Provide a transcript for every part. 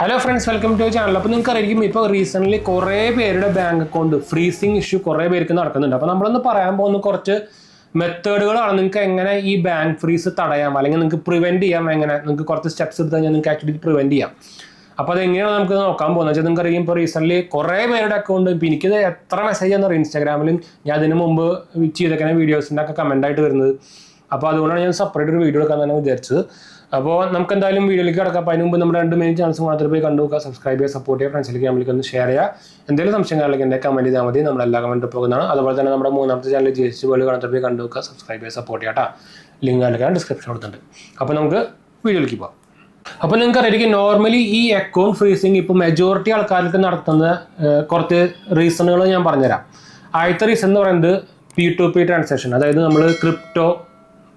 Hello friends, welcome to channel. അപ്പോൾ നിങ്ങൾക്ക് അറിയാം, ഇപ്പോൾ റീസെൻ്റ്ലി കുറേ പേരുടെ ബാങ്ക് അക്കൗണ്ട് ഫ്രീസിങ് ഇഷ്യൂ കുറേ പേർക്ക് നടക്കുന്നുണ്ട്. അപ്പോൾ നമ്മളൊന്ന് പറയാൻ പോകുന്ന കുറച്ച് മെത്തേഡുകളാണ് നിങ്ങൾക്ക് എങ്ങനെ ഈ ബാങ്ക് ഫ്രീസ് തടയാം, അല്ലെങ്കിൽ നിങ്ങൾക്ക് പ്രിവെൻറ്റ് ചെയ്യാം. എങ്ങനെ നിങ്ങൾക്ക് കുറച്ച് സ്റ്റെപ്സ് എടുത്ത് കഴിഞ്ഞാൽ നിങ്ങൾക്ക് ആക്ച്വലി പ്രിവെൻറ്റ് ചെയ്യാം. അപ്പോൾ അതെങ്ങനെയാണ് നമുക്ക് നോക്കാൻ പോകുന്നത് വെച്ചാൽ, നിങ്ങൾക്ക് അറിയാം ഇപ്പോൾ റീസെൻ്റ്ലി കുറേ പേരുടെ അക്കൗണ്ട്, ഇപ്പോൾ എനിക്കിത് എത്ര മെസ്സേജ് എന്ന് പറയും ഇൻസ്റ്റാഗ്രാമിലും ഞാൻ അതിന് മുമ്പ് ചെയ്തേക്കുന്ന വീഡിയോസിൻ്റെ ഒക്കെ കമൻ്റായിട്ട് വരുന്നത്. അപ്പോൾ അതുകൊണ്ടാണ് ഞാൻ സെപ്പറേറ്റ് ഒരു വീഡിയോ എടുക്കാൻ തന്നെ വിചാരിച്ചത്. അപ്പോൾ നമുക്ക് എന്തായാലും വീഡിയോയിലേക്ക് കിടക്കാം. അപ്പോൾ അതിന് മുമ്പ് നമ്മുടെ 2 മെയിൻ ചാനൽസ് മാത്രമേ പോയി കണ്ടു നോക്കുക, സബ്സ്ക്രൈബ് ചെയ്യുക, സപ്പോർട്ട് ചെയ്യുക, ഫ്രണ്ട്സിലേക്ക് നമ്മൾക്ക് ഒന്ന് ഷെയർ ചെയ്യുക. എന്തെങ്കിലും സംശയങ്ങളിലേക്ക് എൻ്റെ കമൻറ്റ് ചെയ്താൽ മതി, നമ്മളെല്ലാ കമൻറ്റ് പോകുന്നതാണ്. അതുപോലെ തന്നെ നമ്മുടെ 3ാമത്തെ ചാനൽ GST വേൾഡ് കാണാത്ത പോയി കണ്ടു നോക്കുക, സബ്സ്ക്രൈബ് ചെയ്യുക, സപ്പോർട്ട് ചെയ്യാം കേട്ടോ. ലിങ്ക് ഞാൻ ഡിസ്ക്രിപ്ഷൻ കൊടുത്തിട്ടുണ്ട്. അപ്പോൾ നമുക്ക് വീഡിയോയിലേക്ക് പോകാം. അപ്പോൾ നിങ്ങൾക്ക് അറിയാം, നോർമലി ഈ അക്കൗണ്ട് ഫ്രീസിങ് ഇപ്പോൾ മെജോറിറ്റി ആൾക്കാർക്ക് നടത്തുന്ന കുറച്ച് റീസണുകൾ ഞാൻ പറഞ്ഞുതരാം. ആദ്യത്തെ റീസൺ എന്ന് പറയുന്നത് P2P ട്രാൻസാക്ഷൻ, അതായത് നമ്മൾ ക്രിപ്റ്റോ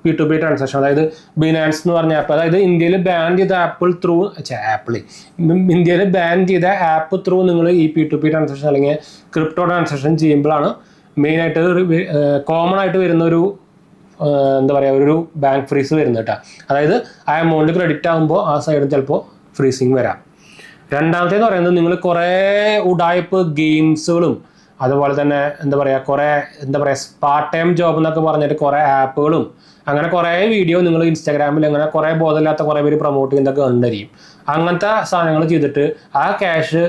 P2P ട്രാൻസാക്ഷൻ, അതായത് ബിനാൻസ് എന്ന് പറഞ്ഞ ആപ്പ്, അതായത് ഇന്ത്യയിൽ ബാൻ ചെയ്ത ഇന്ത്യയിൽ ബാൻ ചെയ്ത ആപ്പ് ത്രൂ നിങ്ങൾ ഈ P2P ട്രാൻസാക്ഷൻ അല്ലെങ്കിൽ ക്രിപ്റ്റോ ട്രാൻസാക്ഷൻ ചെയ്യുമ്പോഴാണ് മെയിനായിട്ട് കോമൺ ആയിട്ട് വരുന്ന ഒരു എന്താ പറയുക ഒരു ബാങ്ക് ഫ്രീസ് വരുന്നത് കേട്ടോ. അതായത് ആ എമൗണ്ട് ക്രെഡിറ്റ് ആകുമ്പോൾ ആ സൈഡിൽ ചിലപ്പോൾ ഫ്രീസിങ് വരാം. രണ്ടാമത്തേന്ന് പറയുന്നത്, നിങ്ങൾ കുറേ ഉഡായിപ്പ് ഗെയിംസുകളും അതുപോലെ തന്നെ എന്താ പറയുക പാർട്ട് ടൈം ജോബ് എന്നൊക്കെ പറഞ്ഞിട്ട് കുറേ ആപ്പുകളും അങ്ങനെ കുറേ വീഡിയോ നിങ്ങൾ ഇൻസ്റ്റാഗ്രാമിൽ അങ്ങനെ കുറേ ബോധമില്ലാത്ത കുറേ പേര് പ്രൊമോട്ട് ചെയ്യുന്നതൊക്കെ ഉണ്ടായിരിക്കും. അങ്ങനത്തെ സാധനങ്ങൾ ചെയ്തിട്ട് ആ ക്യാഷ്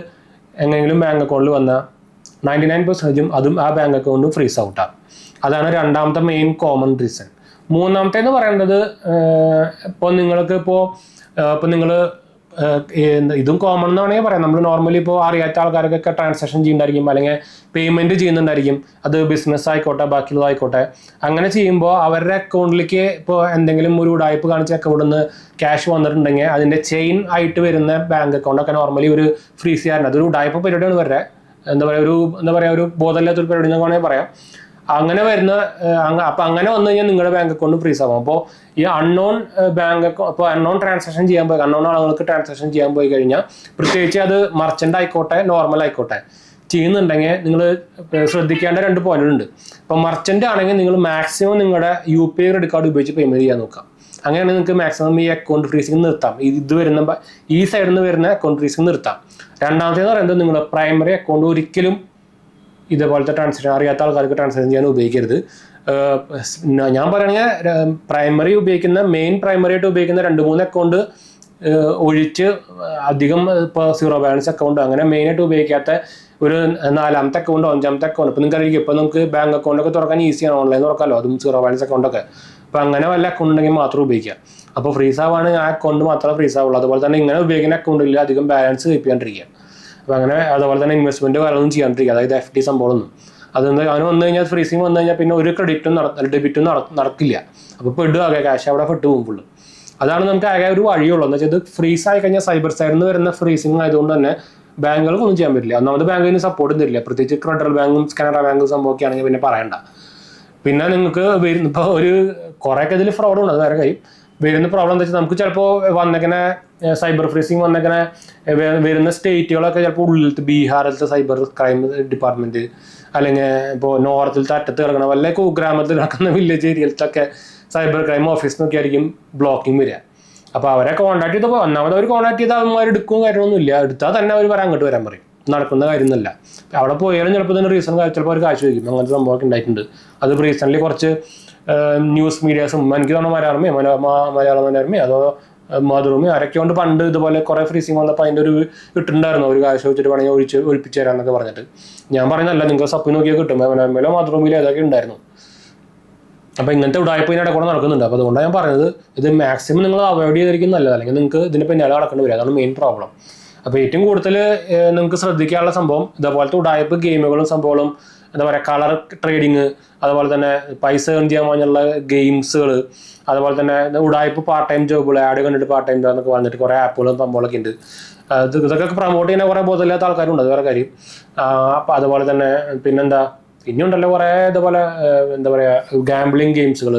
എങ്ങനെയെങ്കിലും ബാങ്ക് അക്കൗണ്ടിൽ വന്നാൽ 99% അതും ആ ബാങ്ക് അക്കൗണ്ടും ഫ്രീസ് ഔട്ടാണ്. അതാണ് രണ്ടാമത്തെ മെയിൻ കോമൺ റീസൺ. മൂന്നാമത്തേന്ന് പറയുന്നത്, ഇപ്പോൾ നിങ്ങൾ ഇതും കോമൺ എന്ന് വേണമെങ്കിൽ പറയാം. നമ്മൾ നോർമലി ഇപ്പോൾ അറിയാത്ത ആൾക്കാർക്കൊക്കെ ട്രാൻസാക്ഷൻ ചെയ്യുന്നുണ്ടായിരിക്കും, അല്ലെങ്കിൽ പേയ്മെൻറ്റ് ചെയ്യുന്നുണ്ടായിരിക്കും. അത് ബിസിനസ് ആയിക്കോട്ടെ ബാക്കിയുള്ളതായിക്കോട്ടെ. അങ്ങനെ ചെയ്യുമ്പോൾ അവരുടെ അക്കൗണ്ടിലേക്ക് ഇപ്പോൾ എന്തെങ്കിലും ഒരു ഉടായ്പ കാണിച്ച അക്കൗണ്ടിൽ നിന്ന് ക്യാഷ് വന്നിട്ടുണ്ടെങ്കിൽ അതിൻ്റെ ചെയിൻ ആയിട്ട് വരുന്ന ബാങ്ക് അക്കൗണ്ടൊക്കെ നോർമലി ഒരു ഫ്രീസ് ചെയ്യാറുണ്ട്. അതൊരു ഉടായ്പ പരിപാടിയാണ് വരെ എന്താ പറയുക ഒരു ബോധമില്ലാത്തൊരു പരിപാടി എന്ന് വേണമെങ്കിൽ പറയാം. അങ്ങനെ വരുന്ന അപ്പോൾ അങ്ങനെ വന്നു കഴിഞ്ഞാൽ നിങ്ങളുടെ ബാങ്ക് അക്കൗണ്ട് ഫ്രീസ് ആകും. അപ്പോൾ ഈ അൺനോൺ ട്രാൻസാക്ഷൻ ചെയ്യാൻ പോയി, അൺനോൺ ആളുകൾക്ക് ട്രാൻസാക്ഷൻ ചെയ്യാൻ പോയി കഴിഞ്ഞാൽ, പ്രത്യേകിച്ച് അത് മർച്ചൻ്റ് ആയിക്കോട്ടെ നോർമൽ ആയിക്കോട്ടെ ചെയ്യുന്നുണ്ടെങ്കിൽ നിങ്ങൾ ശ്രദ്ധിക്കേണ്ട 2 പോയിന്റുകളുണ്ട്. ഇപ്പോൾ മർച്ചൻ്റ് ആണെങ്കിൽ നിങ്ങൾ മാക്സിമം നിങ്ങളുടെ UPI ക്രെഡിറ്റ് കാർഡ് ഉപയോഗിച്ച് പേയ്മെൻറ്റ് ചെയ്യാൻ നോക്കാം. അങ്ങനെയാണെങ്കിൽ നിങ്ങൾക്ക് മാക്സിമം ഈ അക്കൗണ്ട് ഫ്രീസിങ് നിർത്താം. ഈ സൈഡിൽ നിന്ന് വരുന്ന അക്കൗണ്ട് ഫ്രീസിങ് നിർത്താം. രണ്ടാമത്തേന്ന് പറയുന്നത്, നിങ്ങൾ പ്രൈമറി അക്കൗണ്ട് ഒരിക്കലും ഇതേപോലത്തെ ട്രാൻസാക്ഷൻ അറിയാത്ത ആൾക്കാർക്ക് ട്രാൻസാക്ഷൻ ചെയ്യാൻ ഉപയോഗിക്കരുത്. ഞാൻ പറയുകയാണെങ്കിൽ മെയിൻ പ്രൈമറി ആയിട്ട് ഉപയോഗിക്കുന്ന 2-3 അക്കൗണ്ട് ഒഴിച്ച് അധികം ഇപ്പോൾ സീറോ ബാലൻസ് അക്കൗണ്ട് അങ്ങനെ മെയിനായിട്ട് ഉപയോഗിക്കാത്ത ഒരു 4ാമത്തെ അക്കൗണ്ടോ 5ാമത്തെ അക്കൗണ്ട്, ഇപ്പോൾ നിങ്ങൾക്ക് അറിയിക്കും ഇപ്പോൾ നമുക്ക് ബാങ്ക് അക്കൗണ്ടൊക്കെ തുറക്കാൻ ഈസിയാണ്, ഓൺലൈൻ തുറക്കാമല്ലോ, അതും സീറോ ബാലൻസ് അക്കൗണ്ടൊക്കെ. അപ്പോൾ അങ്ങനെ വല്ല അക്കൗണ്ട് ഉണ്ടെങ്കിൽ മാത്രം ഉപയോഗിക്കുക. അപ്പോൾ ഫ്രീസ് ആവുകയാണെങ്കിൽ ആ അക്കൗണ്ട് മാത്രമേ ഫ്രീസ് ആവുള്ളൂ. അതുപോലെ തന്നെ ഇങ്ങനെ ഉപയോഗിക്കുന്ന അക്കൗണ്ടിൽ അധികം ബാലൻസ് കീപ്പ് ചെയ്യാണ്ടിരിക്കുക. അപ്പോൾ അങ്ങനെ അതുപോലെ തന്നെ ഇൻവെസ്റ്റ്മെൻറ്റ് കാര്യമൊന്നും ചെയ്യാണ്ടിരിക്കുക, അതായത് FD സംഭവമൊന്നും. അതെന്താ അവന് വന്നു കഴിഞ്ഞാൽ ഫ്രീസിങ് വന്നു കഴിഞ്ഞാൽ പിന്നെ ഒരു ഡെബിറ്റും നടക്കില്ല. അപ്പോൾ പെടുക ക്യാഷ് അവിടെ പോകും ഫുള്ള്. അതാണ് നമുക്ക് ആകെ ഒരു വഴിയുള്ളൂ. എന്ന് വെച്ചാൽ ഇത് ഫ്രീസ് ആയി കഴിഞ്ഞാൽ സൈബർ സൈഡിൽ നിന്ന് വരുന്ന ഫ്രീസിങ് ആയതുകൊണ്ട് തന്നെ ബാങ്കുകൾക്ക് ഒന്നും ചെയ്യാൻ പറ്റില്ല. ഒന്നാമത് ബാങ്കിന് സപ്പോർട്ടും തരില്ല, പ്രത്യേകിച്ച് ഫെഡറൽ ബാങ്കും കാനറ ബാങ്കും സംഭവമൊക്കെ ആണെങ്കിൽ പിന്നെ പറയണ്ട. പിന്നെ നിങ്ങൾക്ക് ഇപ്പോൾ കുറേയൊക്കെ ഇതിൽ ഫ്രോഡുണ്ട്, അത് വേറെ കാര്യം. വരുന്ന പ്രോബ്ലം എന്താ വെച്ചാൽ, നമുക്ക് ചിലപ്പോൾ വന്നേക്കണ സൈബർ ഫ്രീസിങ് വന്നേക്കണ വരുന്ന സ്റ്റേറ്റുകളൊക്കെ ചിലപ്പോൾ ഉള്ളിലത്തെ ബീഹാറിലത്തെ സൈബർ ക്രൈം ഡിപ്പാർട്ട്മെൻറ്റ്, അല്ലെങ്കിൽ ഇപ്പോൾ നോർത്തിലത്തെ അറ്റത്ത് കിടക്കണ വല്ല കുഗ്രാമത്തിൽ കിടക്കുന്ന വില്ലേജ് ഏരിയയിലത്തൊക്കെ സൈബർ ക്രൈം ഓഫീസിനൊക്കെ ആയിരിക്കും ബ്ലോക്കിങ് വരിക. അപ്പോൾ അവരെ കോൺടാക്ട് ചെയ്തപ്പോൾ ഒന്നാമത് അവർ കോൺടാക്ട് ചെയ്താൽ അവന്മാർ എടുക്കും കാര്യമൊന്നുമില്ല. എടുത്താൽ തന്നെ അവർ അങ്ങോട്ട് വരാൻ പറയും. നടക്കുന്ന കാര്യമൊന്നുമല്ല. അവിടെ പോയാലും ചിലപ്പോൾ തന്നെ റീസൺ ചിലപ്പോൾ അവർ കാശ് വയ്ക്കും. അങ്ങനത്തെ സംഭവമൊക്കെ ഉണ്ടായിട്ടുണ്ട്. അത് റീസെൻ്റ്ലി കുറച്ച് ന്യൂസ് മീഡിയാസും എനിക്ക് തോന്നുന്നു മലയാള മനോരമ അതോ മാതൃഭൂമി ആരൊക്കെ കൊണ്ട് പണ്ട് ഇതുപോലെ കുറേ ഫ്രീസിങ് വന്നപ്പോൾ അതിൻ്റെ ഒരു ഇട്ടുണ്ടായിരുന്നു, ഒരു കാശ് വെച്ചിട്ട് വേണമെങ്കിൽ ഒഴിപ്പിച്ച് തരാമെന്നൊക്കെ പറഞ്ഞിട്ട്. ഞാൻ പറയുന്നതല്ല, നിങ്ങൾക്ക് സപ്പ് നോക്കിയാൽ കിട്ടും, മനോരമയിലോ മാതൃഭൂമിയിലോ അതൊക്കെ ഉണ്ടായിരുന്നു. അപ്പോൾ ഇങ്ങനത്തെ ഉടായ്പ ഇതിനിടെ കൂടെ നടക്കുന്നുണ്ട്. അപ്പോൾ അതുകൊണ്ടാണ് ഞാൻ പറഞ്ഞത്, ഇത് മാക്സിമം നിങ്ങൾ അവോയ്ഡ് ചെയ്തിരിക്കും നല്ലത്, അല്ലെങ്കിൽ നിങ്ങൾക്ക് ഇതിന് പിന്നാലെ നടക്കേണ്ടി വരും. അതാണ് മെയിൻ പ്രോബ്ലം. അപ്പോൾ ഏറ്റവും കൂടുതൽ നിങ്ങൾക്ക് ശ്രദ്ധിക്കാനുള്ള സംഭവം ഇതേപോലത്തെ ഉടായ്പ ഗെയിമുകളും സംഭവങ്ങളും, എന്താ പറയുക കളർ ട്രേഡിങ്, അതുപോലെ തന്നെ പൈസ ഏൺ ചെയ്യാൻ പറഞ്ഞുള്ള ഗെയിംസുകൾ, അതുപോലെ തന്നെ ഉടായ്പ പാർട്ട് ടൈം ജോബുകൾ, ആഡ് കണ്ടിട്ട് പാർട്ട് ടൈം ജോബ് എന്നൊക്കെ പറഞ്ഞിട്ട് കുറേ ആപ്പുകളും സംഭവങ്ങളൊക്കെ ഉണ്ട്. ഇതൊക്കെ പ്രൊമോട്ട് ചെയ്യുന്ന കുറേ ബോധമില്ലാത്ത ആൾക്കാരുണ്ട്, അത് വേറെ കാര്യം. അപ്പോൾ അതുപോലെ തന്നെ പിന്നെ ഉണ്ടല്ലോ കുറേ ഇതുപോലെ എന്താ പറയുക ഗാംബ്ലിങ് ഗെയിംസുകൾ.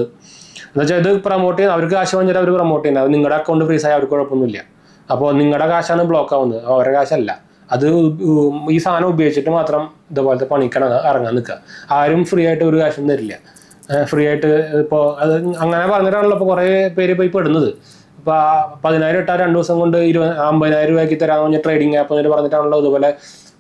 എന്നുവെച്ചാൽ ഇത് പ്രൊമോട്ട് ചെയ്യുന്ന അവർക്ക് കാശ് വാങ്ങിച്ചിട്ട് അവർ പ്രൊമോട്ട് ചെയ്യുന്നത്, അത് നിങ്ങളുടെ അക്കൗണ്ട് ഫ്രീസ് ആയി അവർക്ക് കുഴപ്പമൊന്നുമില്ല. അപ്പോൾ നിങ്ങളുടെ കാശാണ് ബ്ലോക്ക് ആവുന്നത്, അവരുടെ കാശല്ല. അത് ഈ സാധനം ഉപയോഗിച്ചിട്ട് മാത്രം ഇതുപോലത്തെ പണിക്കണം ഇറങ്ങാൻ നിൽക്കുക. ആരും ഫ്രീ ആയിട്ട് ഒരു കാശും തരില്ല. ഫ്രീ ആയിട്ട് ഇപ്പോൾ അത് അങ്ങനെ പറഞ്ഞിട്ടാണല്ലോ ഇപ്പോൾ കുറേ പേര് പോയി പെടുന്നത്. ഇപ്പോൾ 10,000 ഇട്ടാൽ 2 ദിവസം കൊണ്ട് 50,000 രൂപയ്ക്ക് തരാമെന്ന് പറഞ്ഞ ട്രേഡിംഗ് ആപ്പ് എന്നിട്ട് പറഞ്ഞിട്ടാണല്ലോ ഇതുപോലെ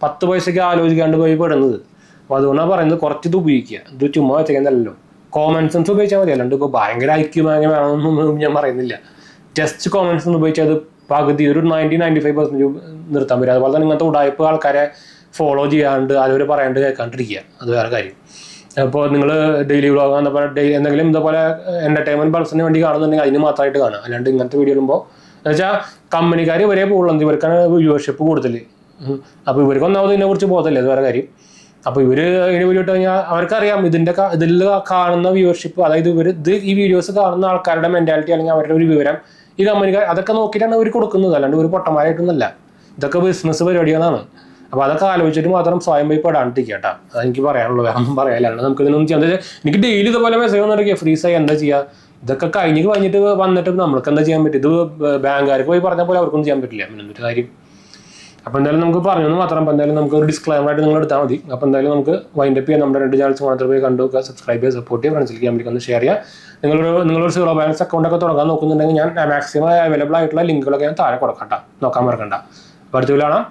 10 പൈസയ്ക്ക് ആലോചിക്കാണ്ട് പോയി പെടുന്നത്. അപ്പോൾ അതുകൊണ്ടാണ് പറയുന്നത് കുറച്ച് ഇത് ഉപയോഗിക്കുക. ഇത് ചുമ്മാ വെച്ചേക്കുന്നല്ലോ, കോമൺ സെൻസ് ഉപയോഗിച്ചാൽ മതി. അല്ലാണ്ട് ഇപ്പോൾ ഭയങ്കര ഐക്യം അങ്ങനെ വേണമെന്നൊന്നും ഞാൻ പറയുന്നില്ല. ജസ്റ്റ് കോമൺ സെൻസ് ഉപയോഗിച്ചാൽ അത് പകുതി ഒരു 90-95% നിർത്താൻ പറ്റും. അതുപോലെ തന്നെ ഇങ്ങനത്തെ ഉടായ്പ ആൾക്കാരെ ഫോളോ ചെയ്യാണ്ട് അതുവരെ പറയാണ്ട് കേൾക്കാണ്ടിരിക്കുക, അത് വേറെ കാര്യം. അപ്പോൾ നിങ്ങൾ ഡെയിലി വ്ളോഗ് എന്തെങ്കിലും ഇതുപോലെ എൻ്റർടൈൻമെൻറ്റ് പർപ്പസിന് വേണ്ടി കാണുന്നുണ്ടെങ്കിൽ അതിന് മാത്രമായിട്ട് കാണുക. അല്ലാണ്ട് ഇങ്ങനത്തെ വീഡിയോ ഇടുമ്പോൾ എന്ന് വെച്ചാൽ കമ്പനിക്കാർ ഇവരെ പോകുള്ളൂ, ഇവർക്കാണ് വ്യൂവർഷിപ്പ് കൂടുതൽ. അപ്പോൾ ഇവർക്ക് ഒന്നാമത് ഇതിനെക്കുറിച്ച് ബോധമില്ല, അത് വേറെ കാര്യം. അപ്പോൾ ഇവർ ഇതിന് വീഡിയോ ഇട്ട് കഴിഞ്ഞാൽ അവർക്കറിയാം ഇതിൽ കാണുന്ന വ്യൂവർഷിപ്പ്, അതായത് ഈ വീഡിയോസ് കാണുന്ന ആൾക്കാരുടെ മെൻറ്റാലിറ്റി അല്ലെങ്കിൽ അവരുടെ ഒരു വിവരം ഈ കമ്പനിക്കാർ അതൊക്കെ നോക്കിയിട്ടാണ് അവർ കൊടുക്കുന്നത്. അല്ലാണ്ട് ഒരു പൊട്ടന്മാരായിട്ടൊന്നുമല്ല, ഇതൊക്കെ ബിസിനസ് പരിപാടികളാണ്. അപ്പോൾ അതൊക്കെ ആലോചിച്ചിട്ട് മാത്രം സ്വയം പോയി പെടാണ്ടിരിക്കുക കേട്ടോ. അതെനിക്ക് പറയാനുള്ളൂ, വേറെ ഒന്നും പറയാനില്ല. നമുക്ക് ഇതിനൊന്നും ചെയ്യാൻ, എനിക്ക് ഡെയിലി ഇതുപോലെ മെസ്സേജ് വന്നിരിക്കുക ഫ്രീസായി എന്താ ചെയ്യുക, ഇതൊക്കെ കഴിഞ്ഞിട്ട് വന്നിട്ട് നമ്മൾക്ക് എന്താ ചെയ്യാൻ പറ്റും? ഇത് ബാങ്കുകാർക്ക് പോയി പറഞ്ഞ പോലെ അവർക്കൊന്നും ചെയ്യാൻ പറ്റില്ല, പിന്നെ കാര്യം. അപ്പോൾ എന്തായാലും നമുക്ക് പറഞ്ഞു മാത്രം. അപ്പോൾ എന്തായാലും നമുക്ക് ഒരു ഡിസ്ക്ലൈമർ ആയിട്ട് നിങ്ങൾ എടുത്താൽ മതി. അപ്പോൾ എന്തായാലും നമുക്ക് വൈൻഡപ്പ് ചെയ്യാം. നമ്മുടെ 2 ചാനൽസ് മാത്രം പോയി കണ്ടുവെക്കുക, സബ്സ്ക്രൈബ് ചെയ്യുക, സപ്പോർട്ട് ചെയ്യുക, ഫ്രണ്ട്സിലേക്ക് കമ്പനിക്ക് ഒന്ന് ഷെയർ ചെയ്യുക. നിങ്ങളൊരു സീറോ ബാലൻസ് അക്കൗണ്ടൊക്കെ തുടങ്ങാൻ നോക്കുന്നുണ്ടെങ്കിൽ ഞാൻ മാക്സിമം അവൈലബിൾ ആയിട്ടുള്ള ലിങ്കുകളൊക്കെ ഞാൻ താഴെ കൊടുക്കാം കേട്ടോ, നോക്കാൻ മറക്കണ്ട. അപ്പോൾ അടുത്ത കാണാം.